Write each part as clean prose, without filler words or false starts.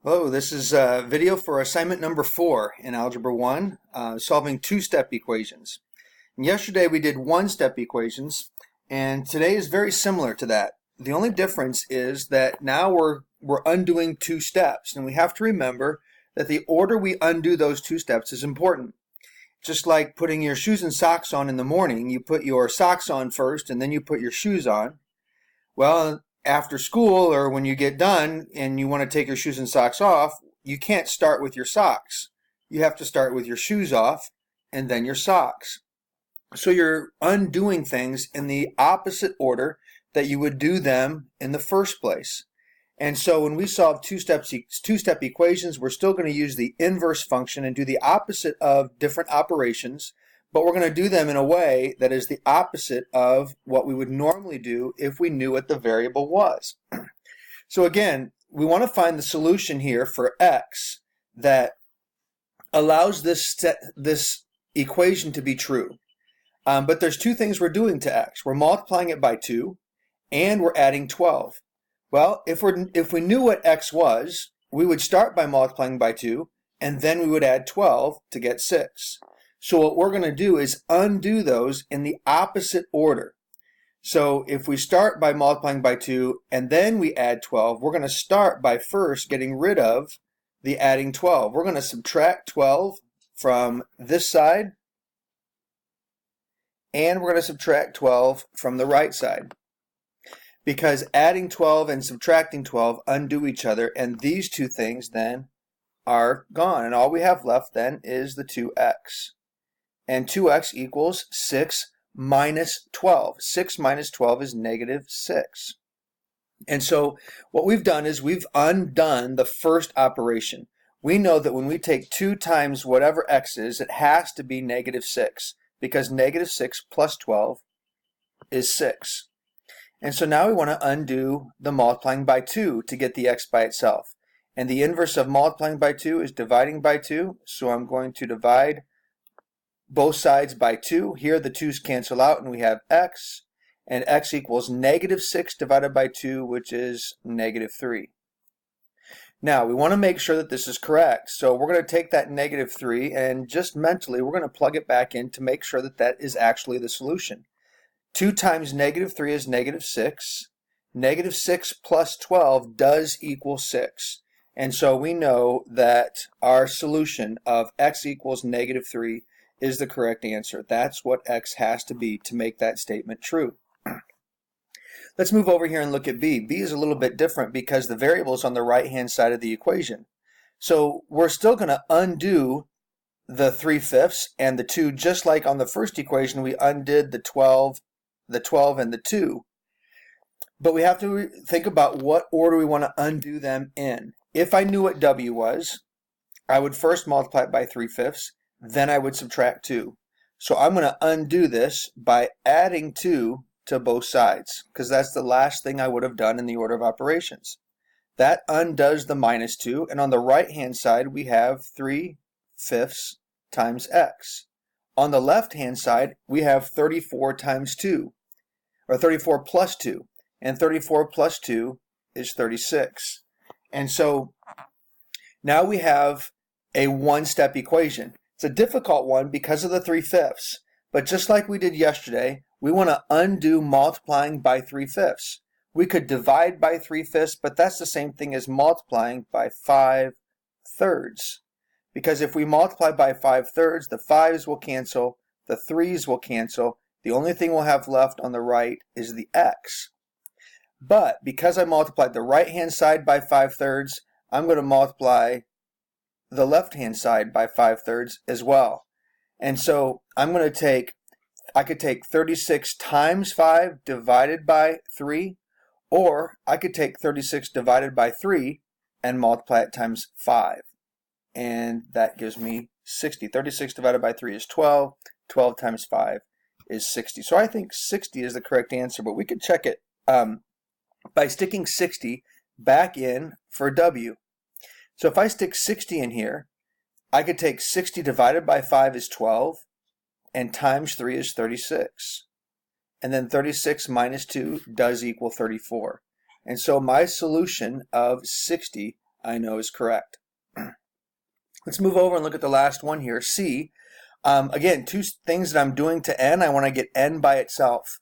Hello, this is a video for assignment number 4 in Algebra 1, solving two-step equations. And yesterday we did one-step equations, and today is very similar to that. The only difference is that now we're undoing two steps, and we have to remember that the order we undo those two steps is important. Just like putting your shoes and socks on in the morning, you put your socks on first and then you put your shoes on. Well, after school or when you get done and you want to take your shoes and socks off, you can't start with your socks. You have to start with your shoes off and then your socks. So you're undoing things in the opposite order that you would do them in the first place. And so when we solve two-step equations, we're still going to use the inverse function and do the opposite of different operations, but we're going to do them in a way that is the opposite of what we would normally do if we knew what the variable was. So again, we want to find the solution here for x that allows this equation to be true. But there's two things we're doing to x. We're multiplying it by 2 and we're adding 12. Well, if we knew what x was, we would start by multiplying by 2 and then we would add 12 to get 6. So what we're going to do is undo those in the opposite order. So if we start by multiplying by 2 and then we add 12, we're going to start by first getting rid of the adding 12. We're going to subtract 12 from this side and we're going to subtract 12 from the right side. Because adding 12 and subtracting 12 undo each other, and these two things then are gone. And all we have left then is the 2x. And 2x equals 6 minus 12. 6 minus 12 is negative 6. And so what we've done is we've undone the first operation. We know that when we take 2 times whatever x is, it has to be negative 6, because negative 6 plus 12 is 6. And so now we want to undo the multiplying by 2 to get the x by itself. And the inverse of multiplying by 2 is dividing by 2. So I'm going to divide both sides by 2. Here the 2's cancel out and we have x. And x equals negative 6 divided by 2, which is negative 3. Now we want to make sure that this is correct. So we're going to take that negative 3 and just mentally we're going to plug it back in to make sure that that is actually the solution. 2 times negative 3 is negative 6. Negative 6 plus 12 does equal 6. And so we know that our solution of x equals negative 3 is the correct answer. That's what x has to be to make that statement true. Let's move over here and look at b. b is a little bit different because the variable is on the right-hand side of the equation. So we're still going to undo the 3/5 and the 2 just like on the first equation we undid the 12 and the 2. But we have to think about what order we want to undo them in. If I knew what w was, I would first multiply it by 3/5, then I would subtract 2. So I'm going to undo this by adding 2 to both sides, because that's the last thing I would have done in the order of operations. That undoes the minus 2, and on the right-hand side we have 3/5 times x. On the left-hand side we have 34 times 2. Or 34 plus 2, and 34 plus 2 is 36. And so now we have a one-step equation. It's a difficult one because of the 3/5, but just like we did yesterday, we want to undo multiplying by 3/5. We could divide by 3/5, but that's the same thing as multiplying by 5/3. Because if we multiply by 5/3, the 5's will cancel, the 3's will cancel, the only thing we'll have left on the right is the x. But because I multiplied the right-hand side by 5/3, I'm going to multiply the left-hand side by 5/3 as well. And so I'm going to I could take 36 times 5 divided by 3, or I could take 36 divided by 3 and multiply it times 5. And that gives me 60. 36 divided by 3 is 12. 12 times 5 is 60. So I think 60 is the correct answer, but we could check it by sticking 60 back in for w. So if I stick 60 in here, I could take 60 divided by 5 is 12, and times 3 is 36. And then 36 minus 2 does equal 34. And so my solution of 60 I know is correct. Let's move over and look at the last one here, C. Again, two things that I'm doing to n. I want to get n by itself.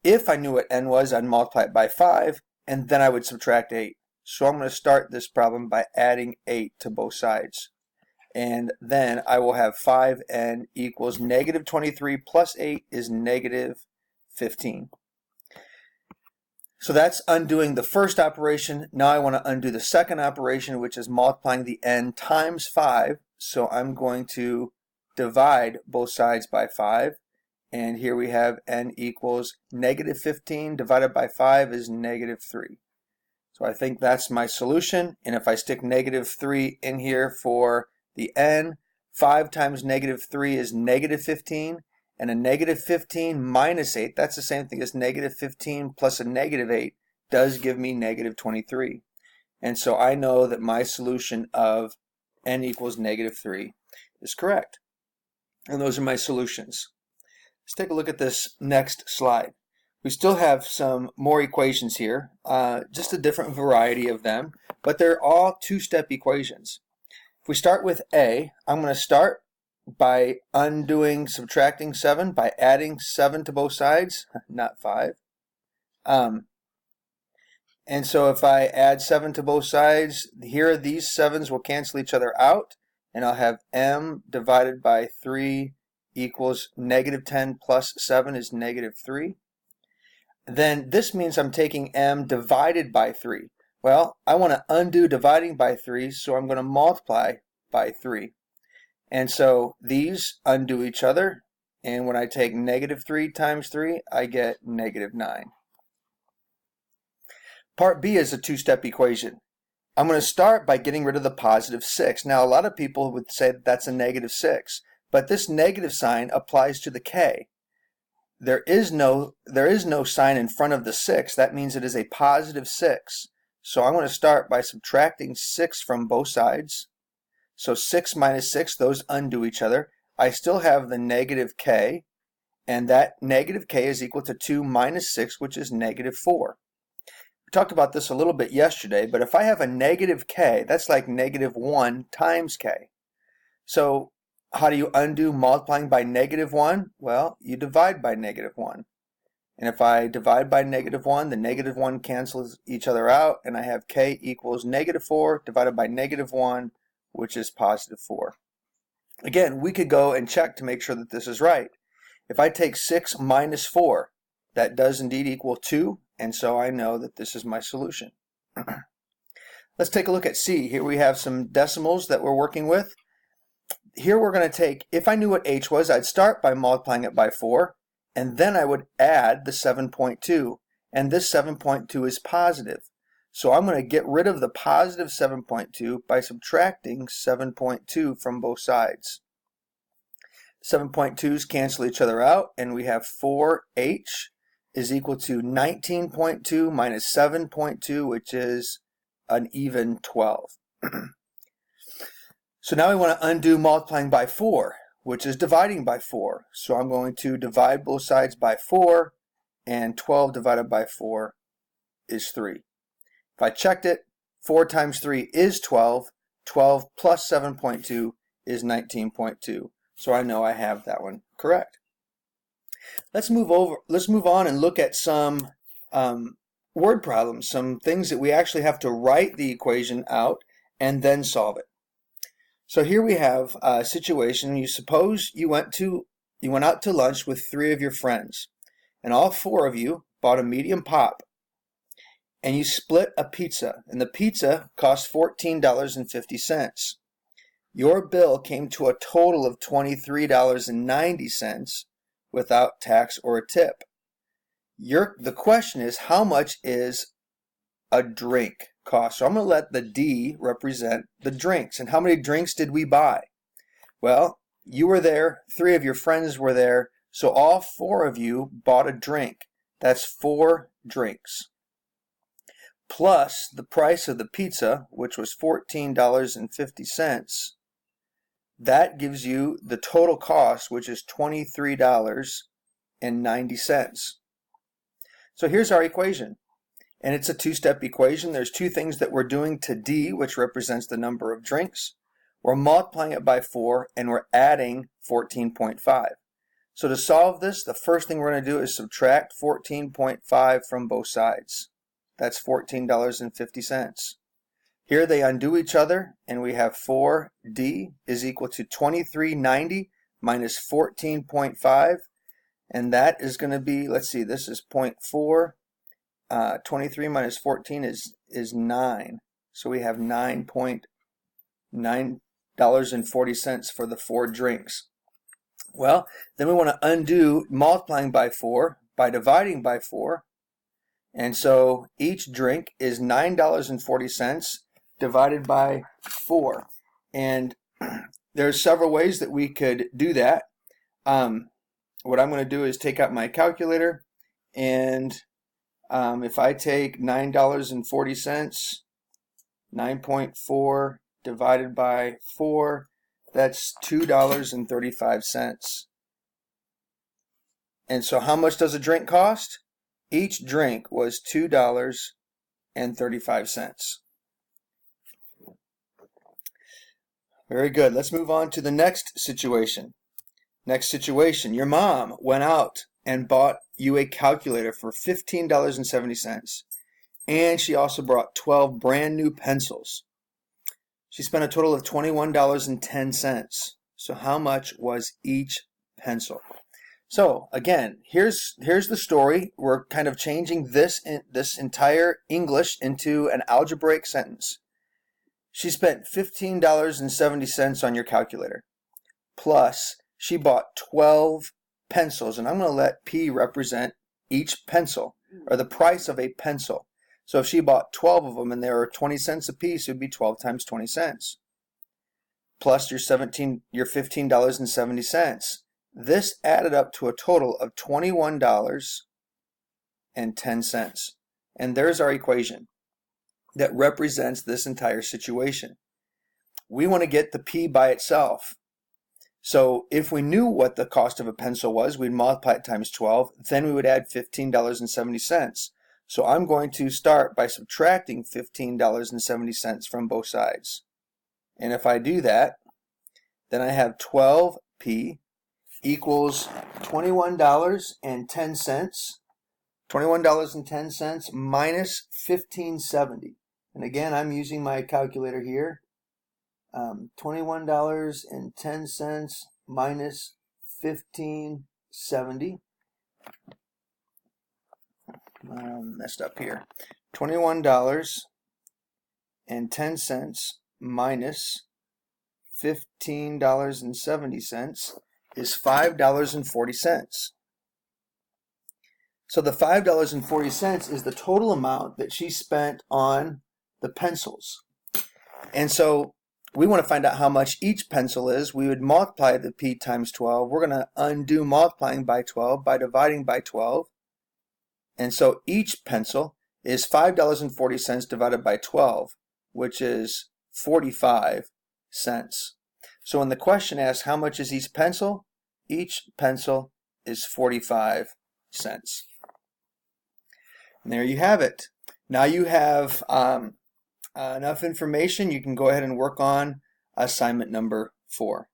If I knew what n was, I'd multiply it by 5, and then I would subtract 8. So I'm going to start this problem by adding 8 to both sides. And then I will have 5n equals negative 23 plus 8 is negative 15. So that's undoing the first operation. Now I want to undo the second operation, which is multiplying the n times 5. So I'm going to divide both sides by 5. And here we have n equals negative 15 divided by 5 is negative 3. So I think that's my solution. And if I stick negative 3 in here for the n, 5 times negative 3 is negative 15. And a negative 15 minus 8, that's the same thing as negative 15 plus a negative 8, does give me negative 23. And so I know that my solution of n equals negative 3 is correct. And those are my solutions. Let's take a look at this next slide. We still have some more equations here, just a different variety of them, but they're all two-step equations. If we start with A, I'm going to start by undoing subtracting 7 by adding 7 to both sides, not 5. And so if I add 7 to both sides, here these 7s will cancel each other out, and I'll have m divided by 3 equals negative 10 plus 7 is negative 3. Then this means I'm taking m divided by 3. Well, I want to undo dividing by 3, so I'm going to multiply by 3. And so these undo each other, and when I take negative 3 times 3, I get negative 9. Part B is a two-step equation. I'm going to start by getting rid of the positive 6. Now, a lot of people would say that that's a negative 6, but this negative sign applies to the k. There is no sign in front of the 6. That means it is a positive 6. So I'm going to start by subtracting 6 from both sides. So 6 minus 6, those undo each other. I still have the negative k, and that negative k is equal to 2 minus 6, which is negative 4. We talked about this a little bit yesterday, but if I have a negative k, that's like negative 1 times k. So how do you undo multiplying by negative 1? Well, you divide by negative 1. And if I divide by negative 1, the negative 1 cancels each other out, and I have k equals negative 4 divided by negative 1, which is positive 4. Again, we could go and check to make sure that this is right. If I take 6 minus 4, that does indeed equal 2, and so I know that this is my solution. Let's take a look at C. Here we have some decimals that we're working with. Here we're going to take, if I knew what h was, I'd start by multiplying it by 4, and then I would add the 7.2, and this 7.2 is positive. So I'm going to get rid of the positive 7.2 by subtracting 7.2 from both sides. 7.2's cancel each other out, and we have 4h is equal to 19.2 minus 7.2, which is an even 12. So now we want to undo multiplying by 4, which is dividing by 4. So I'm going to divide both sides by 4, and 12 divided by 4 is 3. If I checked it, 4 times 3 is 12. 12 plus 7.2 is 19.2. So I know I have that one correct. Let's move on and look at some word problems, some things that we actually have to write the equation out and then solve it. So here we have a situation. You suppose you went out to lunch with 3 of your friends, and all 4 of you bought a medium pop, and you split a pizza, and the pizza cost $14.50. Your bill came to a total of $23.90 without tax or a tip. The question is, how much is a drink cost? So I'm going to let the D represent the drinks. And how many drinks did we buy? Well, you were there, 3 of your friends were there, so all 4 of you bought a drink. That's 4 drinks. Plus the price of the pizza, which was $14.50. That gives you the total cost, which is $23.90. So here's our equation. and it's a two-step equation. There's two things that we're doing to D, which represents the number of drinks. We're multiplying it by 4, and we're adding 14.5. So to solve this, the first thing we're going to do is subtract 14.5 from both sides. That's $14.50. Here they undo each other, and we have 4D is equal to $23.90 minus 14.5, and that is going to be, let's see, this is 0.4. 23 minus 14 is 9. So we have $9.40 for the 4 drinks. Well, then we want to undo multiplying by 4 by dividing by 4. And so each drink is $9.40 divided by 4. And there's several ways that we could do that. What I'm going to do is take out my calculator, and if I take $9.40, 9.4 divided by 4, that's $2.35. And so how much does a drink cost? Each drink was $2.35. Very good. Let's move on to the next situation. Next situation, your mom went out and bought you a calculator for $15.70, and she also brought 12 brand new pencils. She spent a total of $21.10. So how much was each pencil? So again, here's the story. We're kind of changing this entire English into an algebraic sentence. She spent $15.70 on your calculator, plus she bought 12 pencils, and I'm going to let P represent each pencil, or the price of a pencil. So if she bought 12 of them and they were 20 cents a piece, it would be 12 times 20 cents. Plus your $15.70. This added up to a total of $21.10. And there's our equation that represents this entire situation. We want to get the P by itself. So if we knew what the cost of a pencil was, we'd multiply it times 12, then we would add $15.70. So I'm going to start by subtracting $15.70 from both sides. And if I do that, then I have 12P equals $21.10. $21.10 minus $15.70. And again, I'm using my calculator here. $21.10 minus $15.70. Messed up here. $21.10 minus $15.70 is $5.40. So the $5.40 is the total amount that she spent on the pencils. And so we want to find out how much each pencil is. We would multiply the P times 12. We're going to undo multiplying by 12 by dividing by 12. And so each pencil is $5.40 divided by 12, which is 45 cents. So when the question asks how much is each pencil is 45 cents. And there you have it. Now you have enough information. You can go ahead and work on assignment number 4.